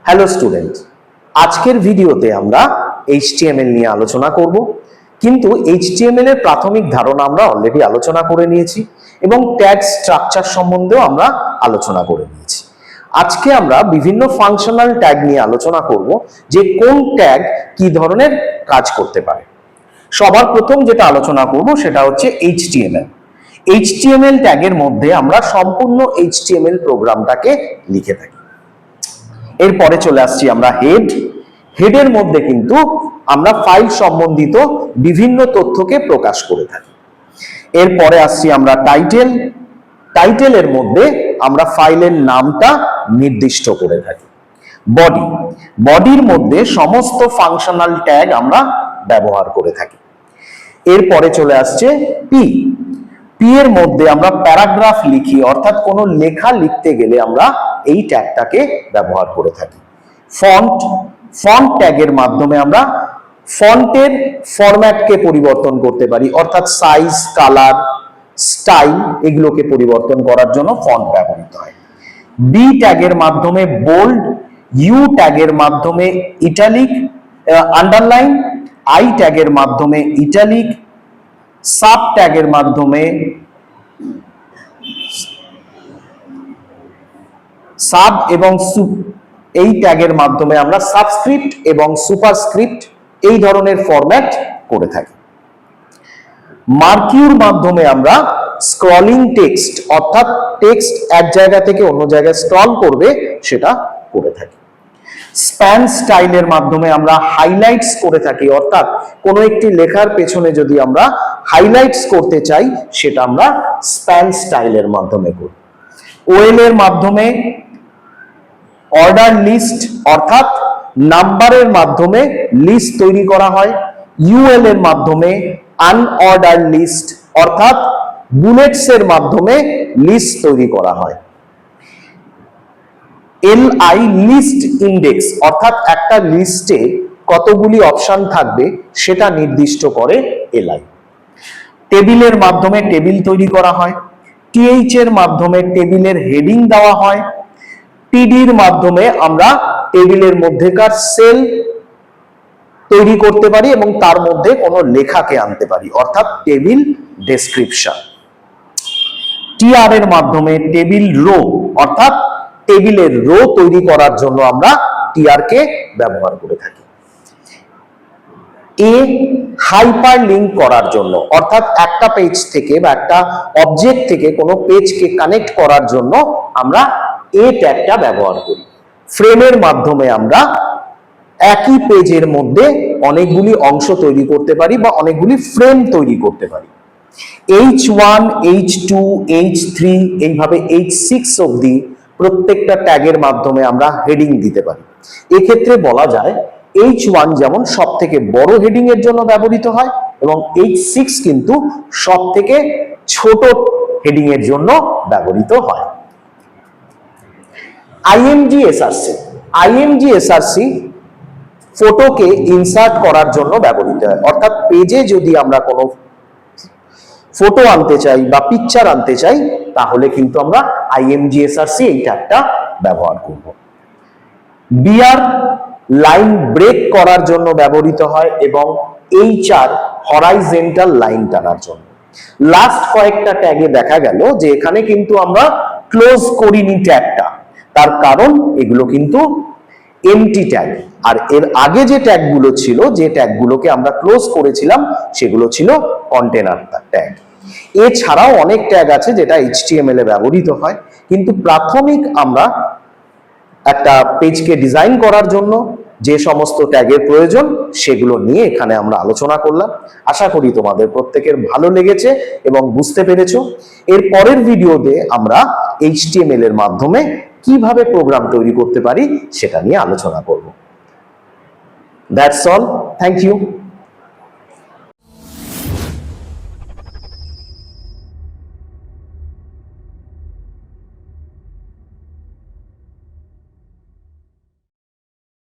Hello student, আজকের ভিডিওতে আমরা HTML নিয়ে আলোচনা করব। কিন্তু HTML এর প্রাথমিক ধারণা আমরা অলরেডি আলোচনা করে নিয়েছি এবং ট্যাগ স্ট্রাকচার সম্বন্ধেও আমরা আলোচনা করে নিয়েছি। আজকে আমরা বিভিন্ন ফাংশনাল ট্যাগ নিয়ে আলোচনা করব যে কোন ট্যাগ কি ধরনের কাজ করতে পারে। সবার প্রথম যেটা আলোচনা করব সেটা হচ্ছে HTML। HTML ট্যাগের মধ্যে আমরা সম্পূর্ণ HTML প্রোগ্রামটাকে লিখে থাকি। এরপরে চলে আসছি আমরা হেডের মধ্যে কিন্তু আমরা ফাইল সম্বন্ধিত বিভিন্ন তথ্যকে প্রকাশ করে থাকি। এরপরে আসছি আমরা টাইটেলের মধ্যে আমরা ফাইলের নামটা নির্দিষ্ট করে থাকি। বডির মধ্যে সমস্ত ফাংশনাল ট্যাগ আমরা ব্যবহার করে থাকি। এরপরে চলে আসছে পি এর মধ্যে আমরা প্যারাগ্রাফ লিখি, অর্থাৎ কোনো লেখা লিখতে গেলে আমরা এই ট্যাগটাকে ব্যবহার করে থাকি। ফন্ট ট্যাগের মাধ্যমে আমরা ফন্টের ফরম্যাটকে পরিবর্তন করতে পারি, অর্থাৎ সাইজ, কালার, স্টাইল এগুলোকে পরিবর্তন করার জন্য ফন্ট ব্যবহৃত হয়। বি ট্যাগের মাধ্যমে বোল্ড, ইউ ট্যাগের মাধ্যমে ইটালিক, আন্ডারলাইন, আই ট্যাগের মাধ্যমে ইটালিক, সাব ট্যাগের মাধ্যমে সাব এবং এই ট্যাগের মাধ্যমে আমরা সাবস্ক্রিপ্ট এবং সুপারস্ক্রিপ্ট এই ধরনের ফরম্যাট করে থাকি। মার্কিউর মাধ্যমে আমরা স্ক্রলিং টেক্সট, অর্থাৎ টেক্সট এক জায়গা থেকে অন্য জায়গায় স্ক্রল করবে সেটা করে থাকি। স্প্যান স্টাইলের মাধ্যমে আমরা হাইলাইটস করে থাকি, অর্থাৎ কোনো একটি লেখার পেছনে যদি আমরা হাইলাইটস করতে চাই সেটা আমরা স্প্যান স্টাইলের মাধ্যমে করি। ওএল এর মাধ্যমে অর্ডার লিস্ট, অর্থাৎ নাম্বারের মাধ্যমে লিস্ট তৈরি করা হয়। ইউএল এর মাধ্যমে আনঅর্ডার লিস্ট, অর্থাৎ বুলেটস এর মাধ্যমে লিস্ট তৈরি করা হয়। এলআই লিস্ট ইন্ডেক্স, অর্থাৎ একটা লিস্টে কতগুলি অপশন থাকবে সেটা নির্দিষ্ট করে এলআই। টেবিলের মাধ্যমে টেবিল তৈরি করা হয়। টিএইচ এর মাধ্যমে টেবিলের হেডিং দেওয়া হয়। টিডির মাধ্যমে আমরা টেবিলের মধ্যেকার সেল তৈরি করতে পারি এবং তার মধ্যে কোনো লেখাকে আনতে পারি, অর্থাৎ টেবিল ডেসক্রিপশন। টিআর এর মাধ্যমে টেবিল রো, অর্থাৎ টেবিলের রো তৈরি করার জন্য আমরা টিআর কে ব্যবহার করে থাকি। এ হাইপার লিঙ্ক করার জন্য, অর্থাৎ একটা পেজ থেকে বা একটা অবজেক্ট থেকে কোনো পেজকে কানেক্ট করার জন্য আমরা এ ট্যাগটা ব্যবহার করি। ফ্রেমের মাধ্যমে আমরা একই পেজের মধ্যে অনেকগুলি অংশ তৈরি করতে পারি বা অনেকগুলি ফ্রেম তৈরি করতে পারি। H1, H2, H3 এইভাবে H6 অবধি প্রত্যেকটা ট্যাগের মাধ্যমে আমরা হেডিং দিতে পারি। এক্ষেত্রে বলা যায় H1 যেমন সব থেকে বড় হেডিং এর জন্য ব্যবহৃত হয় এবং H6 কিন্তু সব থেকে ছোট হেডিং এর জন্য ব্যবহৃত হয়। আইএমজি-এসআরসি ফটোকে ইনসার্ট করার জন্য ব্যবহৃত হয়, অর্থাৎ পেজে যদি আমরা কোনো ফটো আনতে চাই বা পিকচার আনতে চাই তাহলে কিন্তু আমরা আইএমজি-এসআরসি এই ট্যাগটা ব্যবহার করব। বিআর লাইন ব্রেক করার জন্য ব্যবহৃত হয় এবং এইচআর হরাইজন্টাল লাইন টানার জন্য। লাস্ট কয়েকটা ট্যাগে দেখা গেল যে এখানে কিন্তু আমরা ক্লোজ করিনি ট্যাগটা, তার কারণ এগুলো কিন্তু এমটি ট্যাগ, আর এর আগে যে ট্যাগগুলো ছিল, যে ট্যাগগুলোকে আমরা ক্লোজ করেছিলাম সেগুলো ছিল কন্টেনার ট্যাগ। এছাড়াও অনেক ট্যাগ আছে যেটা HTML এ ব্যবহৃত হয়, কিন্তু প্রাথমিক আমরা একটা পেজকে ডিজাইন করার জন্য যে সমস্ত ট্যাগের প্রয়োজন সেগুলো নিয়ে এখানে আমরা আলোচনা করলাম। আশা করি তোমাদের প্রত্যেকের ভালো লেগেছে এবং বুঝতে পেরেছো। এর পরের ভিডিওতে আমরা HTML এর মাধ্যমে কিভাবে প্রোগ্রাম তৈরি করতে পারি সেটা নিয়ে আলোচনা করব। That's all, thank you.